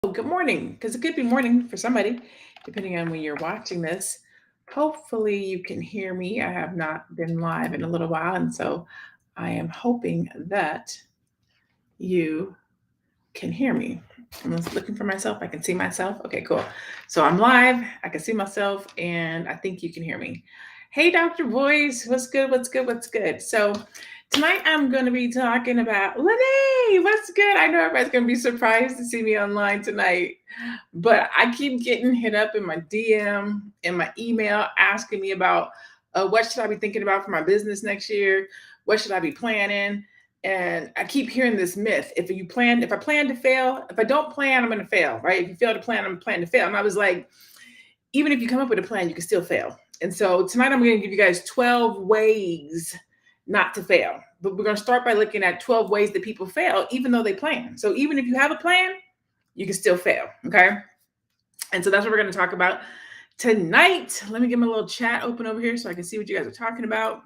Good morning, because it could be morning for somebody, depending on when you're watching this. Hopefully, you can hear me. I have not been live in a little while, and so I am hoping that you can hear me. I'm just looking for myself. I can see myself. Okay, cool. So I'm live. I can see myself, and I think you can hear me. Hey, Dr. Boys, what's good? What's good? What's good? So tonight I'm going to be talking about Lene. What's good? I know everybody's going to be surprised to see me online tonight, but I keep getting hit up in my DM and my email asking me about what should I be thinking about for my business next year? What should I be planning? And I keep hearing this myth: if I plan to fail, if I don't plan, I'm going to fail, right? If you fail to plan, I'm planning to fail. And I was like, even if you come up with a plan, you can still fail. And so tonight I'm going to give you guys 12 ways not to fail. But we're going to start by looking at 12 ways that people fail, even though they plan. So even if you have a plan, you can still fail. Okay. And so that's what we're going to talk about tonight. Let me get my little chat open over here so I can see what you guys are talking about.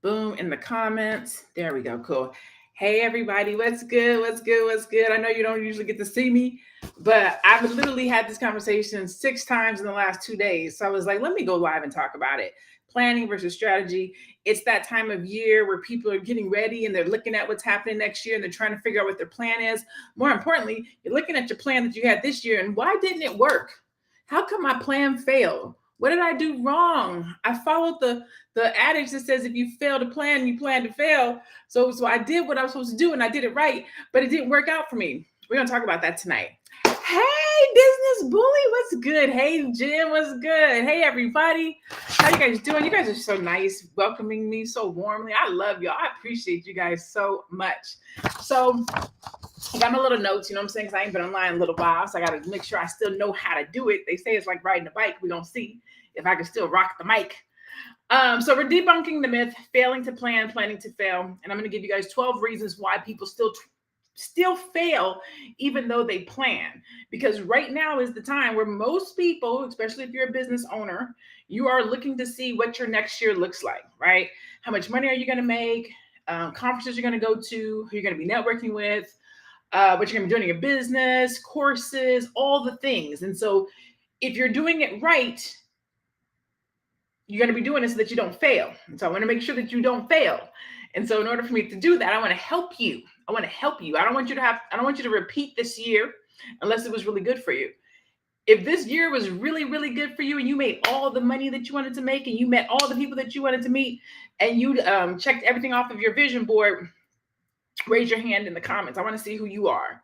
Boom, in the comments. There we go. Cool. Hey, everybody. What's good? What's good? What's good? I know you don't usually get to see me, but I've literally had this conversation 6 times in the last 2 days. So I was like, let me go live and talk about it. Planning versus strategy. It's that time of year where people are getting ready and they're looking at what's happening next year and they're trying to figure out what their plan is. More importantly, you're looking at your plan that you had this year and why didn't it work? How come my plan failed? What did I do wrong? I followed the adage that says if you fail to plan, you plan to fail. So I did what I was supposed to do and I did it right, but it didn't work out for me. We're gonna talk about that tonight. Hey, business bully, what's good? Hey, Jim, what's good? Hey, everybody, how you guys doing? You guys are so nice, welcoming me so warmly. I love y'all. I appreciate you guys so much. So I got my little notes, you know what I'm saying? Because I ain't been online a little while, so I got to make sure I still know how to do it. They say it's like riding a bike. We're going to see if I can still rock the mic. So we're debunking the myth, failing to plan, planning to fail. And I'm going to give you guys 12 reasons why people still fail even though they plan. Because right now is the time where most people, especially if you're a business owner, you are looking to see what your next year looks like, right? How much money are you going to make? Conferences you're going to go to, who you're going to be networking with, what you're going to be doing in your business, courses, all the things. And so if you're doing it right, you're going to be doing it so that you don't fail. And so I want to make sure that you don't fail. And so in order for me to do that, I want to help you. I want to help you. I don't want you to repeat this year unless it was really good for you. If this year was really, really good for you and you made all the money that you wanted to make and you met all the people that you wanted to meet and you checked everything off of your vision board, raise your hand in the comments. I want to see who you are.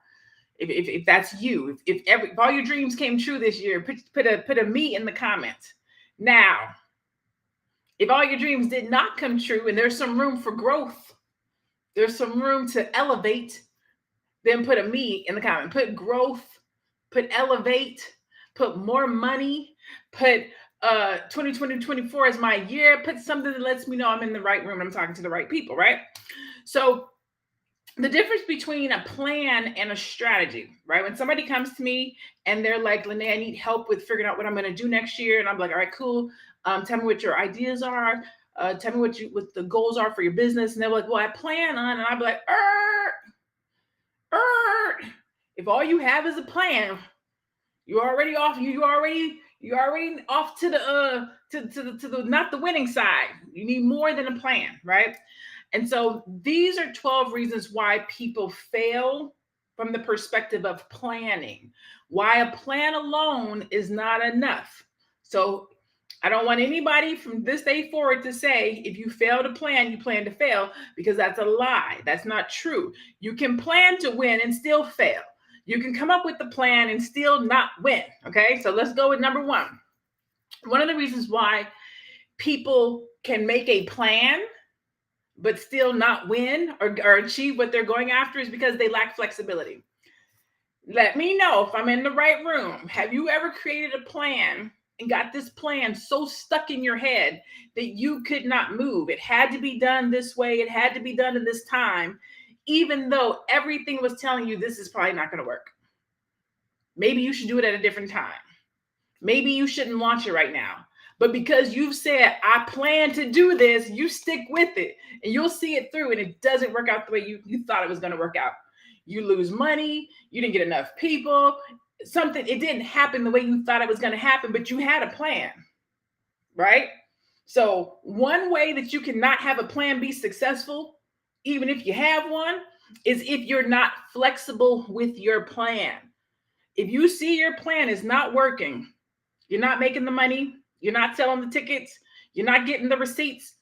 If that's you, if all your dreams came true this year, put a me in the comments. Now, if all your dreams did not come true and there's some room for growth, there's some room to elevate, then put a me in the comment. Put growth, put elevate, put more money, put 2024 as my year, put something that lets me know I'm in the right room and I'm talking to the right people, right? So the difference between a plan and a strategy, right? When somebody comes to me and they're like, Lene, I need help with figuring out what I'm going to do next year. And I'm like, all right, cool. Tell me what your ideas are. Tell me what the goals are for your business. And they're like, well, I plan on, and I'd be like, if all you have is a plan, you're already off. You're already off to the not the winning side. You need more than a plan, right? And so these are 12 reasons why people fail from the perspective of planning. Why a plan alone is not enough. So I don't want anybody from this day forward to say, if you fail to plan, you plan to fail, because that's a lie. That's not true. You can plan to win and still fail. You can come up with the plan and still not win. Okay, so let's go with number one. One of the reasons why people can make a plan but still not win or achieve what they're going after is because they lack flexibility. Let me know if I'm in the right room. Have you ever created a plan and got this plan so stuck in your head that you could not move? It had to be done this way. It had to be done in this time, even though everything was telling you this is probably not going to work. Maybe you should do it at a different time. Maybe you shouldn't launch it right now. But because you've said, I plan to do this, you stick with it and you'll see it through, and it doesn't work out the way you thought it was going to work out. you lose money, you didn't get enough people, something, it didn't happen the way you thought it was going to happen, but you had a plan, right? So one way that you cannot have a plan be successful, even if you have one, is if you're not flexible with your plan. If you see your plan is not working, you're not making the money, you're not selling the tickets, you're not getting the receipts,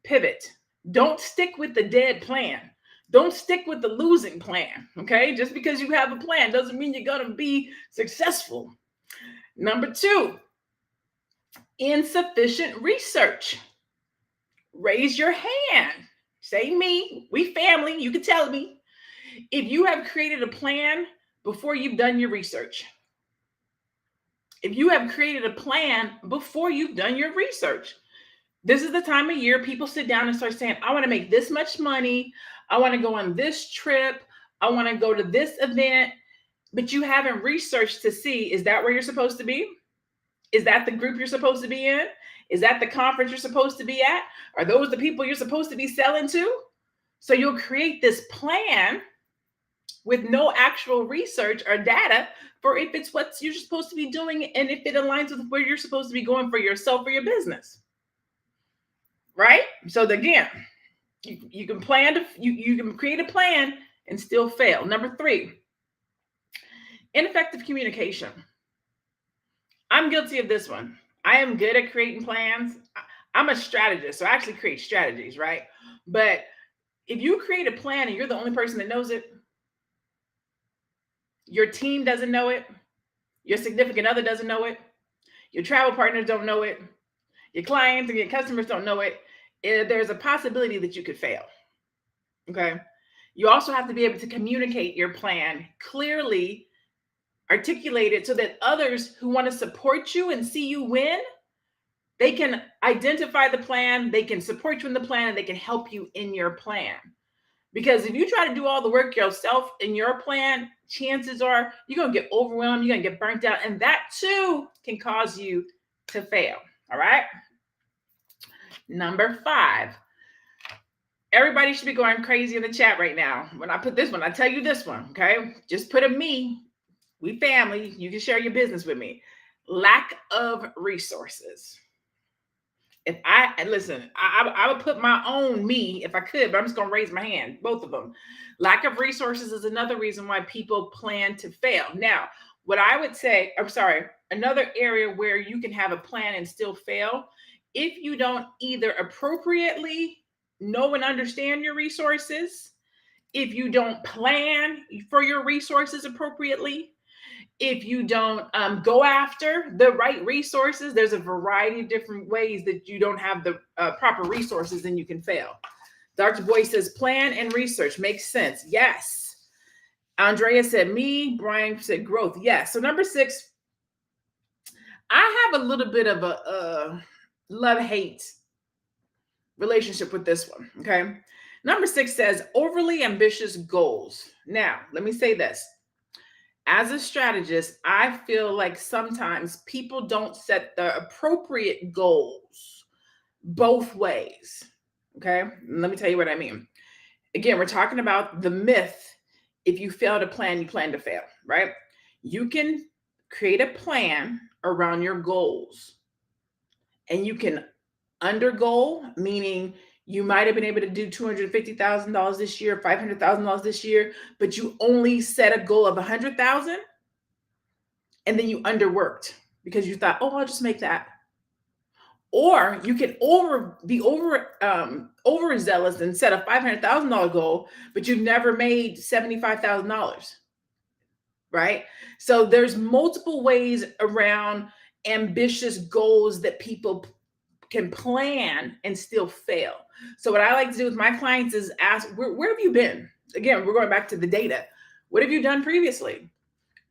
pivot. Don't stick with the dead plan. Don't stick with the losing plan, okay? Just because you have a plan doesn't mean you're going to be successful. Number 2, insufficient research. Raise your hand. Say me. We family. You can tell me if you have created a plan before you've done your research. If you have created a plan before you've done your research. This is the time of year people sit down and start saying, I want to make this much money. I want to go on this trip. I want to go to this event. But you haven't researched to see, is that where you're supposed to be? Is that the group you're supposed to be in? Is that the conference you're supposed to be at? Are those the people you're supposed to be selling to? So you'll create this plan with no actual research or data for if it's what you're supposed to be doing and if it aligns with where you're supposed to be going for yourself or your business. Right? So again, you can plan to you can create a plan and still fail. Number 3, ineffective communication. I'm guilty of this one. I am good at creating plans. I'm a strategist, so I actually create strategies, right? But if you create a plan and you're the only person that knows it, your team doesn't know it, your significant other doesn't know it, your travel partners don't know it, your clients and your customers don't know it, there's a possibility that you could fail. Okay. You also have to be able to communicate your plan clearly, articulate it so that others who want to support you and see you win, they can identify the plan, they can support you in the plan, and they can help you in your plan. Because if you try to do all the work yourself in your plan, chances are you're going to get overwhelmed, you're going to get burnt out, and that too can cause you to fail. All right. Number 5, everybody should be going crazy in the chat right now. When I put this one, I tell you this one, okay? Just put a me, we family, you can share your business with me. Lack of resources. If I listen, I would put my own me if I could, but I'm just going to raise my hand, both of them. Lack of resources is another reason why people plan to fail. Now, what I would say, another area where you can have a plan and still fail, if you don't either appropriately know and understand your resources, if you don't plan for your resources appropriately, if you don't go after the right resources, there's a variety of different ways that you don't have the proper resources and you can fail. Dr. Boy says plan and research makes sense. Yes. Andrea said me. Brian said growth. Yes. So number 6, I have a little bit of a love-hate relationship with this one. Okay. Number 6 says overly ambitious goals. Now, let me say this. As a strategist, I feel like sometimes people don't set the appropriate goals both ways. Okay. Let me tell you what I mean. Again, we're talking about the myth. If you fail to plan, you plan to fail, right? You can create a plan around your goals and you can under goal, meaning you might have been able to do $250,000 this year, $500,000 this year, but you only set a goal of $100,000 and then you underworked because you thought, oh, I'll just make that. Or you can be overzealous and set a $500,000 goal, but you've never made $75,000, right? So there's multiple ways around ambitious goals that people can plan and still fail. So what I like to do with my clients is ask, where have you been? Again, we're going back to the data. What have you done previously?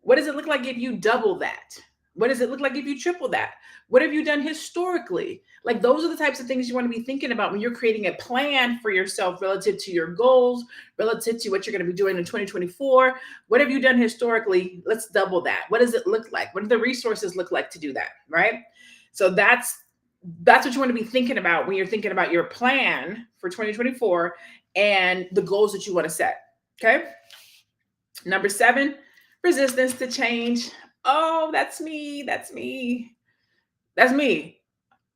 What does it look like if you double that? What does it look like if you triple that? What have you done historically? Like those are the types of things you want to be thinking about when you're creating a plan for yourself relative to your goals, relative to what you're going to be doing in 2024. What have you done historically? Let's double that. What does it look like? What do the resources look like to do that? Right? So that's what you want to be thinking about when you're thinking about your plan for 2024 and the goals that you want to set. Okay. Number 7, resistance to change. Oh, that's me. That's me. That's me.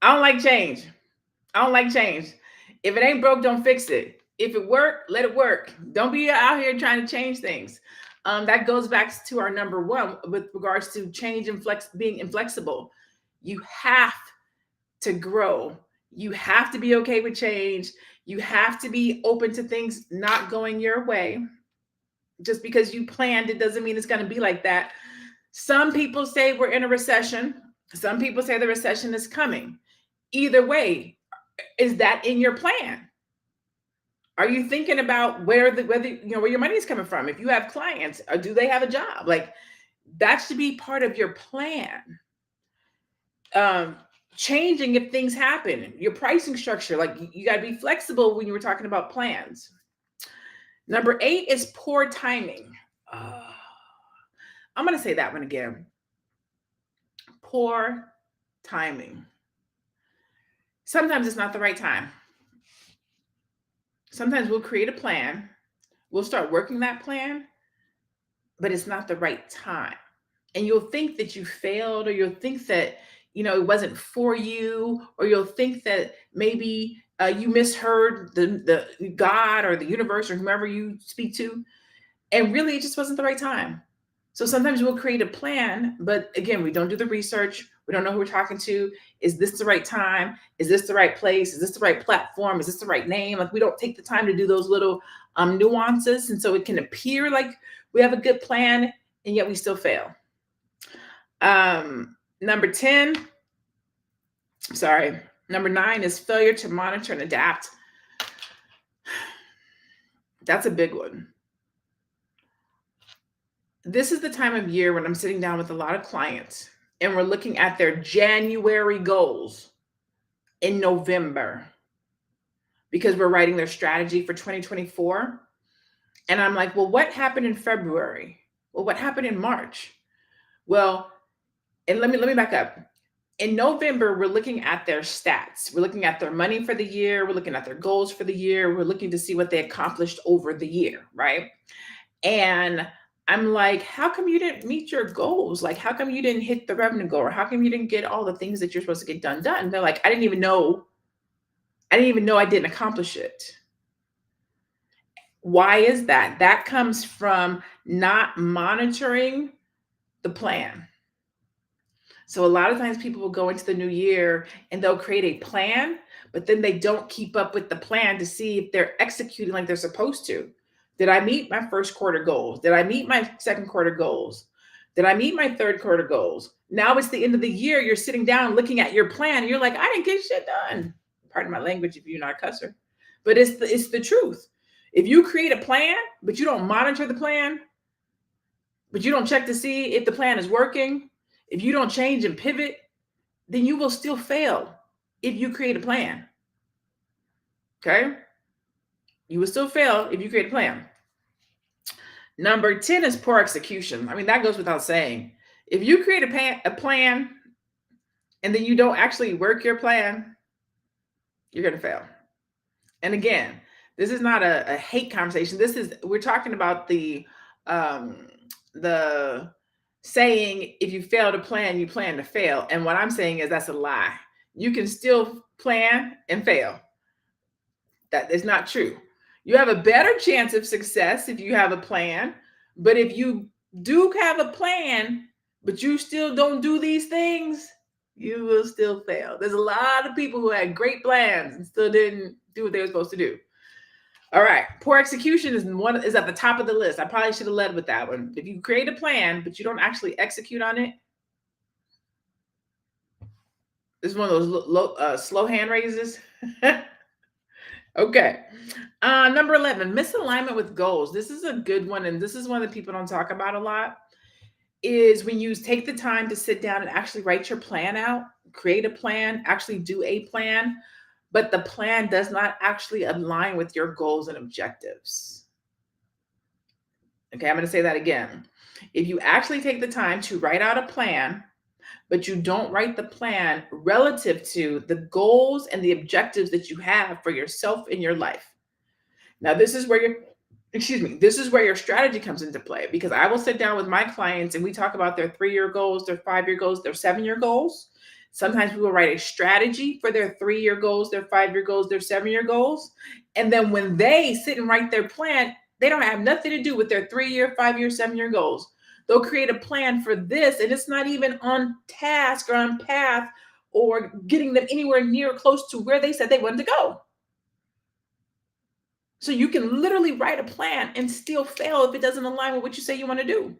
I don't like change. I don't like change. If it ain't broke, don't fix it. If it work, let it work. Don't be out here trying to change things. That goes back to our number 1 with regards to change and being inflexible. You have to grow. You have to be okay with change. You have to be open to things not going your way. Just because you planned it doesn't mean it's going to be like that. Some people say we're in a recession. Some people say the recession is coming. Either way, is that in your plan? Are you thinking about where your money is coming from? If you have clients, or do they have a job? Like, that should be part of your plan. Changing if things happen, your pricing structure, like you got to be flexible when you were talking about plans. Number 8 is poor timing. I'm going to say that one again. Poor timing. Sometimes it's not the right time. Sometimes we'll create a plan, we'll start working that plan, but it's not the right time. And you'll think that you failed, or you'll think that, it wasn't for you, or you'll think that maybe you misheard the God or the universe or whomever you speak to. And really, it just wasn't the right time. So sometimes we'll create a plan, but again, we don't do the research. We don't know who we're talking to. Is this the right time? Is this the right place? Is this the right platform? Is this the right name? Like, we don't take the time to do those little nuances. And so it can appear like we have a good plan, and yet we still fail. Number 9 is failure to monitor and adapt. That's a big one. This is the time of year when I'm sitting down with a lot of clients and we're looking at their January goals in November, because we're writing their strategy for 2024. And I'm like, well, what happened in February? Well, what happened in March? Well, and let me back up. In November, we're looking at their stats. We're looking at their money for the year. We're looking at their goals for the year. We're looking to see what they accomplished over the year, right? And I'm like, how come you didn't meet your goals? Like, how come you didn't hit the revenue goal? Or how come you didn't get all the things that you're supposed to get done? They're like, I didn't even know I didn't accomplish it. Why is that? That comes from not monitoring the plan. So a lot of times people will go into the new year and they'll create a plan, but then they don't keep up with the plan to see if they're executing like they're supposed to. Did I meet my first quarter goals? Did I meet my second quarter goals? Did I meet my third quarter goals? Now it's the end of the year. You're sitting down looking at your plan and you're like, I didn't get shit done. Pardon my language if you're not a cusser. But it's the truth. If you create a plan, but you don't monitor the plan, but you don't check to see if the plan is working, if you don't change and pivot, then you will still fail if you create a plan. Okay? You will still fail if you create a plan. Number 10 is poor execution. I mean, that goes without saying. If you create a plan and then you don't actually work your plan, you're going to fail. And again, this is not a hate conversation. We're talking about the saying, if you fail to plan, you plan to fail. And what I'm saying is that's a lie. You can still plan and fail. That is not true. You have a better chance of success if you have a plan. But if you do have a plan, but you still don't do these things, you will still fail. There's a lot of people who had great plans and still didn't do what they were supposed to do. All right. Poor execution is at the top of the list. I probably should have led with that one. If you create a plan, but you don't actually execute on it, this is one of those slow hand raises. Okay. Number 11, misalignment with goals. This is a good one. And this is one that people don't talk about a lot, is when you take the time to sit down and actually write your plan out, create a plan, actually do a plan, but the plan does not actually align with your goals and objectives. Okay, I'm going to say that again. If you actually take the time to write out a plan, but you don't write the plan relative to the goals and the objectives that you have for yourself in your life. Now, this is where excuse me, this is where your strategy comes into play, because I will sit down with my clients and we talk about their 3-year goals, their 5-year goals, their 7-year goals. Sometimes we will write a strategy for their 3-year goals, their 5-year goals, their 7-year goals. And then when they sit and write their plan, they don't have nothing to do with their 3-year, 5-year, 7-year goals. They'll create a plan for this, and it's not even on task or on path or getting them anywhere near close to where they said they wanted to go. So you can literally write a plan and still fail if it doesn't align with what you say you want to do.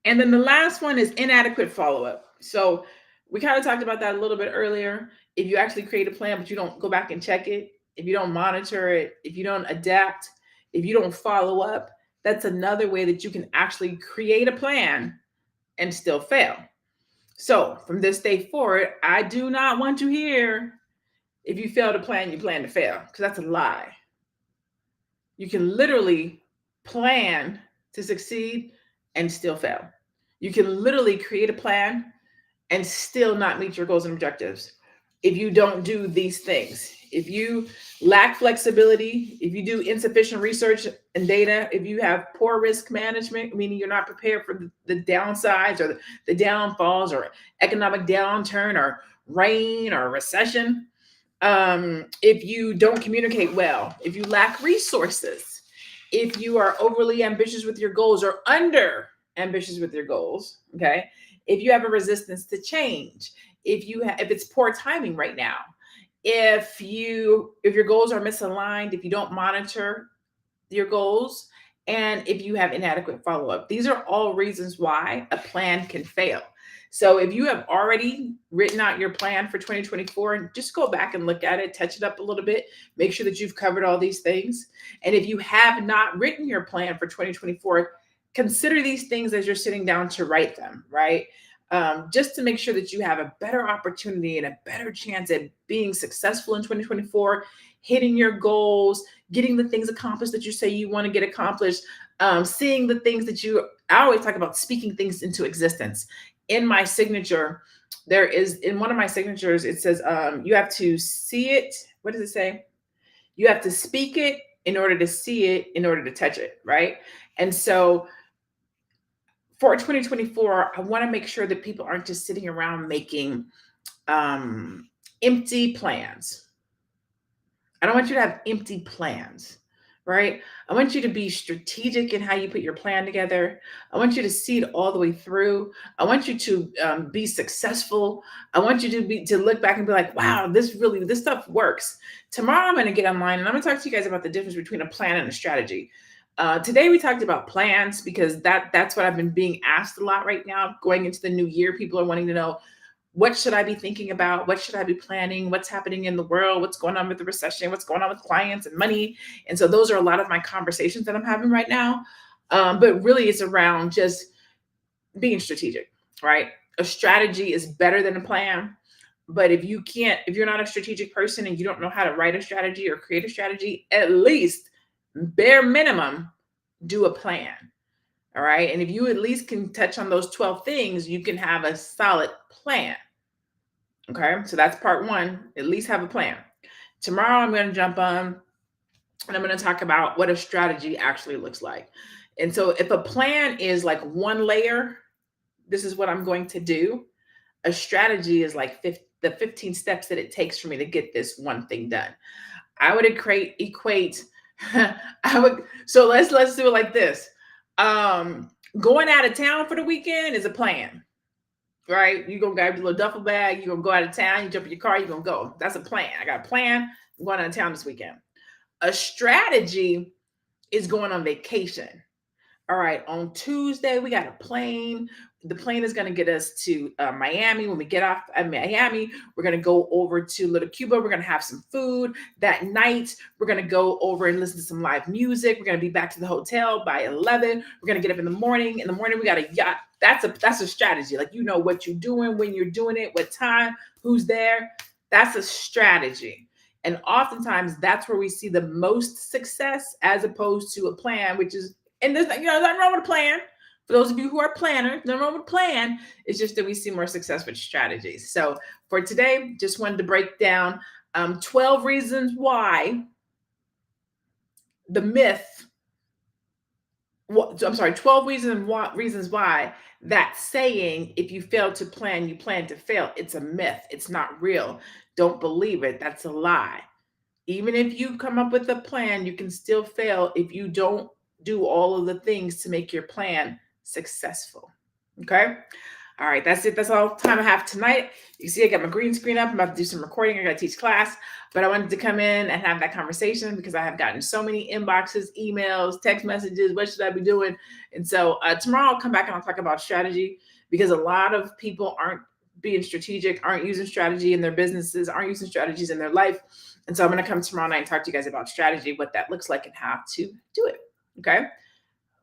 And then the last one is inadequate follow up. So we kind of talked about that a little bit earlier. If you actually create a plan, but you don't go back and check it, if you don't monitor it, if you don't adapt, if you don't follow up, that's another way that you can actually create a plan and still fail. So from this day forward, I do not want to hear if you fail to plan, you plan to fail, because that's a lie. You can literally plan to succeed and still fail. You can literally create a plan and still not meet your goals and objectives if you don't do these things. If you lack flexibility, if you do insufficient research and data, if you have poor risk management, meaning you're not prepared for the downsides or the downfalls or economic downturn or rain or recession, if you don't communicate well, if you lack resources, if you are overly ambitious with your goals or under ambitious with your goals, okay, if you have a resistance to change, if it's poor timing right now, if your goals are misaligned, if you don't monitor your goals, and if you have inadequate follow-up, these are all reasons why a plan can fail. So if you have already written out your plan for 2024, just go back and look at it, touch it up a little bit, make sure that you've covered all these things. And if you have not written your plan for 2024, consider these things as you're sitting down to write them, right? Just to make sure that you have a better opportunity and a better chance at being successful in 2024, hitting your goals, getting the things accomplished that you say you want to get accomplished, seeing the things that I always talk about speaking things into existence. In my signature, in one of my signatures, it says, you have to see it. What does it say? You have to speak it in order to see it, in order to touch it, right? And so for 2024, I want to make sure that people aren't just sitting around making empty plans. I don't want you to have empty plans, right? I want you to be strategic in how you put your plan together. I want you to see it all the way through. I want you to be successful. I want you to look back and be like, wow, this stuff works. Tomorrow I'm going to get online and I'm going to talk to you guys about the difference between a plan and a strategy. Today we talked about plans because that's what I've been being asked a lot right now. Going into the new year, people are wanting to know, what should I be thinking about? What should I be planning? What's happening in the world? What's going on with the recession? What's going on with clients and money? And so those are a lot of my conversations that I'm having right now. But really it's around just being strategic, right? A strategy is better than a plan. But if you're not a strategic person and you don't know how to write a strategy or create a strategy, at least bare minimum, do a plan. All right. And if you at least can touch on those 12 things, you can have a solid plan. Okay. So that's part one. At least have a plan. Tomorrow, I'm going to jump on and I'm going to talk about what a strategy actually looks like. And so if a plan is like one layer, this is what I'm going to do. A strategy is like the 15 steps that it takes for me to get this one thing done. I would equate. So let's do it like this. Going out of town for the weekend is a plan, right? You're gonna grab your little duffel bag, you're gonna go out of town, you jump in your car, you're gonna go. That's a plan. I got a plan. I'm going out of town this weekend. A strategy is going on vacation. All right, on Tuesday, we got a plane. The plane is going to get us to Miami. When we get off at Miami, we're going to go over to Little Cuba. We're going to have some food. That night, we're going to go over and listen to some live music. We're going to be back to the hotel by 11. We're going to get up in the morning. In the morning, we got a yacht. That's a strategy. Like, you know what you're doing, when you're doing it, what time, who's there. That's a strategy. And oftentimes, that's where we see the most success as opposed to a plan, which is, and there's nothing wrong with a plan. For those of you who are planners, nothing wrong with a plan. It's just that we see more success with strategies. So for today, just wanted to break down 12 reasons why the myth. I'm sorry, 12 reasons why that saying, if you fail to plan, you plan to fail. It's a myth. It's not real. Don't believe it. That's a lie. Even if you come up with a plan, you can still fail if you don't do all of the things to make your plan successful. Okay. All right, that's it. That's all the time I have tonight. You see, I got my green screen up. I'm about to do some recording. I got to teach class, but I wanted to come in and have that conversation because I have gotten so many inboxes, emails, text messages. What should I be doing? And so tomorrow I'll come back and I'll talk about strategy because a lot of people aren't being strategic, aren't using strategy in their businesses, aren't using strategies in their life. And so I'm going to come tomorrow night and talk to you guys about strategy, what that looks like, and how to do it. Okay.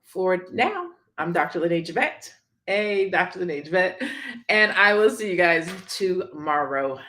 For now, I'm Dr. Lene Javette. Hey, Dr. Lene Javette. And I will see you guys tomorrow